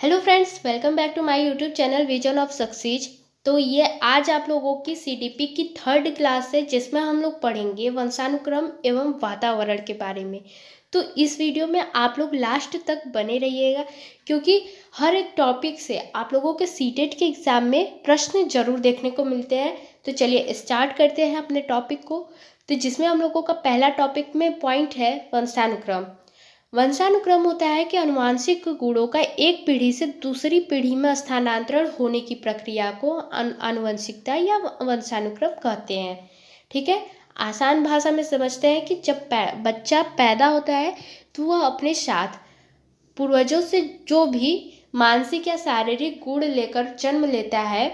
Hello friends, welcome back to my YouTube channel vision of success. तो ये आज आप लोगों की सीडीपी की 3rd क्लास है, जिसमें हम लोग पढ़ेंगे वंशानुक्रम एवं वातावरण के बारे में। तो इस वीडियो में आप लोग लास्ट तक बने रहिएगा, क्योंकि हर एक टॉपिक से आप लोगों के सीटेट के एग्ज़ाम में प्रश्न जरूर देखने को मिलते हैं। तो चलिए स्टार्ट करते हैं अपने टॉपिक को। तो जिसमें हम लोगों का पहला टॉपिक में पॉइंट है वंशानुक्रम। वंशानुक्रम होता है कि आनुवंशिक गुणों का एक पीढ़ी से दूसरी पीढ़ी में स्थानांतरण होने की प्रक्रिया को आनुवंशिकता या वंशानुक्रम कहते हैं। ठीक है, आसान भाषा में समझते हैं कि जब बच्चा पैदा होता है तो वह अपने साथ पूर्वजों से जो भी मानसिक या शारीरिक गुण लेकर जन्म लेता है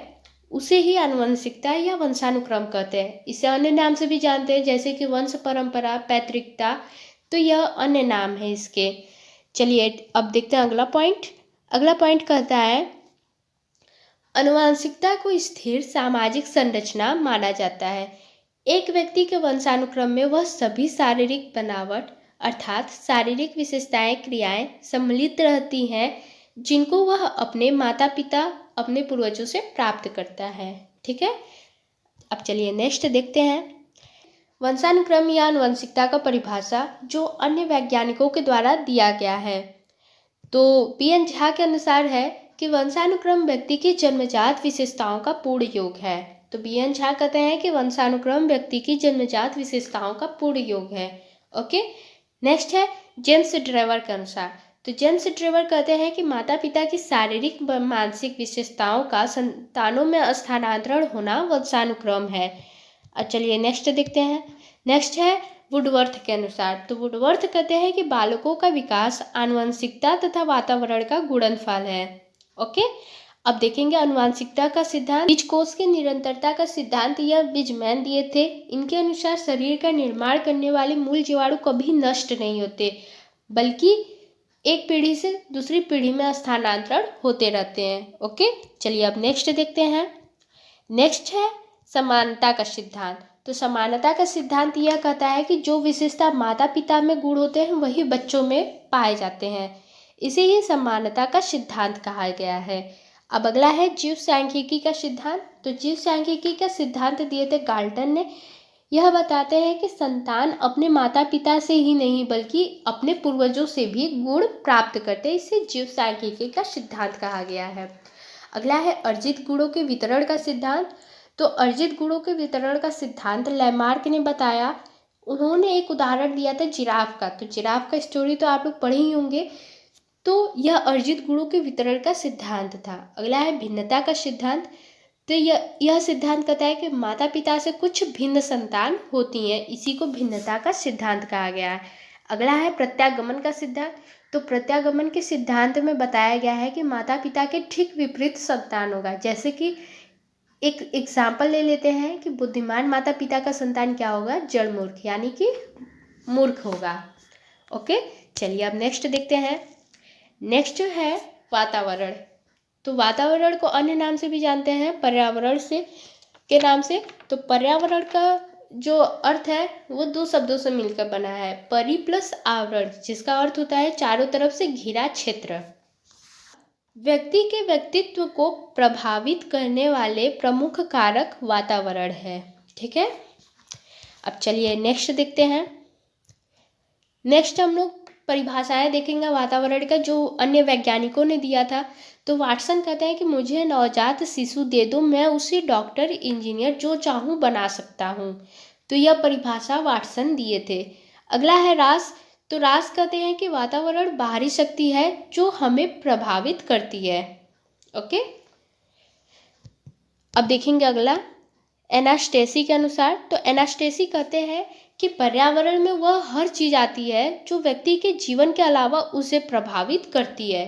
उसे ही आनुवंशिकता या वंशानुक्रम कहते हैं। इसे अन्य नाम से भी जानते हैं, जैसे कि वंश परंपरा, पैतृकता। तो यह अन्य नाम है इसके। चलिए अब देखते हैं अगला पॉइंट। अगला पॉइंट कहता है आनुवंशिकता को स्थिर सामाजिक संरचना माना जाता है। एक व्यक्ति के वंशानुक्रम में वह सभी शारीरिक बनावट अर्थात शारीरिक विशेषताएं, क्रियाएं सम्मिलित रहती हैं जिनको वह अपने माता पिता, अपने पूर्वजों से प्राप्त करता है। ठीक है, अब चलिए नेक्स्ट देखते हैं। वंशानुक्रम या आनुवंशिकता का परिभाषा जो अन्य वैज्ञानिकों के द्वारा दिया गया है। तो बी.एन. झा के अनुसार है कि वंशानुक्रम व्यक्ति की जन्मजात विशेषताओं का पूर्ण योग है। तो बी.एन. झा कहते हैं कि वंशानुक्रम व्यक्ति की जन्मजात विशेषताओं का पूर्ण योग है। ओके, नेक्स्ट है जेम्स ड्रेवर के अनुसार। तो जेम्स ड्रेवर कहते हैं कि माता पिता की शारीरिक व मानसिक विशेषताओं का संतानों में स्थानांतरण होना वंशानुक्रम है। चलिए नेक्स्ट देखते हैं। नेक्स्ट है वुडवर्थ के अनुसार। तो वुडवर्थ कहते हैं कि बालकों का विकास आनुवंशिकता तथा वातावरण का गुणनफल है। ओके, अब देखेंगे आनुवंशिकता का सिद्धांत। बीजकोष की निरंतरता का सिद्धांत यह बिजमैन दिए थे। इनके अनुसार शरीर का निर्माण करने वाले मूल जीवाणु कभी नष्ट नहीं होते, बल्कि एक पीढ़ी से दूसरी पीढ़ी में स्थानांतरण होते रहते हैं। ओके, चलिए अब नेक्स्ट देखते हैं। नेक्स्ट है समानता का सिद्धांत। तो समानता का सिद्धांत यह कहता है कि जो विशेषता माता पिता में गुण होते हैं वही बच्चों में पाए जाते हैं। इसे ही समानता का सिद्धांत कहा गया है। अब अगला है जीव सांख्यिकी का सिद्धांत। तो जीव सांख्यिकी का सिद्धांत दिए थे गाल्टन ने। यह बताते हैं कि संतान अपने माता पिता से ही नहीं बल्कि अपने पूर्वजों से भी गुण प्राप्त करते हैं। इसे जीव सांख्यिकी का सिद्धांत कहा गया है। अगला है अर्जित गुणों के वितरण का सिद्धांत। तो अर्जित गुणों के वितरण का सिद्धांत लैमार्क ने बताया। उन्होंने एक उदाहरण दिया था जिराफ का। तो जिराफ का स्टोरी तो आप लोग पढ़े ही होंगे। तो यह अर्जित गुणों के वितरण का सिद्धांत था। अगला है भिन्नता का सिद्धांत। तो यह सिद्धांत कहता है कि माता पिता से कुछ भिन्न संतान होती हैं, इसी को भिन्नता का सिद्धांत कहा गया है। अगला है प्रत्यागमन का सिद्धांत। तो प्रत्यागमन के सिद्धांत में बताया गया है कि माता पिता के ठीक विपरीत संतान होगा। जैसे कि एक एग्जाम्पल ले लेते हैं कि बुद्धिमान माता पिता का संतान क्या होगा, जड़ मूर्ख, यानी कि मूर्ख होगा। ओके, चलिए अब नेक्स्ट देखते हैं। नेक्स्ट है वातावरण। तो वातावरण को अन्य नाम से भी जानते हैं, पर्यावरण से के नाम से। तो पर्यावरण का जो अर्थ है वो 2 शब्दों से मिलकर बना है, परि प्लस आवरण, जिसका अर्थ होता है चारों तरफ से घिरा क्षेत्र। व्यक्ति के व्यक्तित्व को प्रभावित करने वाले प्रमुख कारक वातावरण है। ठीक है, अब चलिए नेक्स्ट देखते हैं। नेक्स्ट हम लोग परिभाषाएं देखेंगे वातावरण का, जो अन्य वैज्ञानिकों ने दिया था। तो वाटसन कहते हैं कि मुझे नवजात शिशु दे दो, मैं उसे डॉक्टर, इंजीनियर जो चाहूँ बना सकता हूँ। तो यह परिभाषा वाटसन दिए थे। अगला है रास। तो रास कहते हैं कि वातावरण बाहरी शक्ति है जो हमें प्रभावित करती है। ओके, अब देखेंगे अगला एनास्टेसी के अनुसार। तो एनास्टेसी कहते हैं कि पर्यावरण में वह हर चीज आती है जो व्यक्ति के जीवन के अलावा उसे प्रभावित करती है।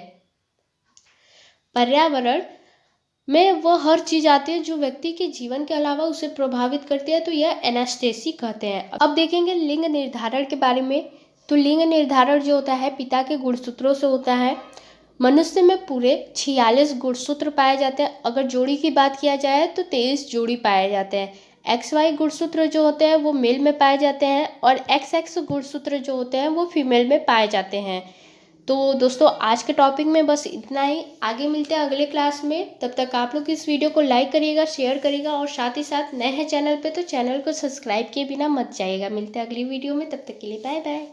पर्यावरण में वह हर चीज आती है जो व्यक्ति के जीवन के अलावा उसे प्रभावित करती है। तो यह एनास्टेसी कहते हैं। अब देखेंगे लिंग निर्धारण के बारे में। तो लिंग निर्धारण जो होता है पिता के गुणसूत्रों से होता है। मनुष्य में पूरे 46 गुणसूत्र पाए जाते हैं। अगर जोड़ी की बात किया जाए तो 23 जोड़ी पाए जाते हैं। XY गुणसूत्र जो होते हैं वो मेल में पाए जाते हैं और XX गुणसूत्र जो होते हैं वो फीमेल में पाए जाते हैं। तो दोस्तों आज के टॉपिक में बस इतना ही। आगे मिलते हैं अगले क्लास में। तब तक आप लोग इस वीडियो को लाइक करिएगा, शेयर करिएगा और साथ ही साथ नए हैं चैनल पे तो चैनल को सब्सक्राइब किए बिना मत जाइएगा। मिलते हैं अगली वीडियो में, तब तक के लिए बाय बाय।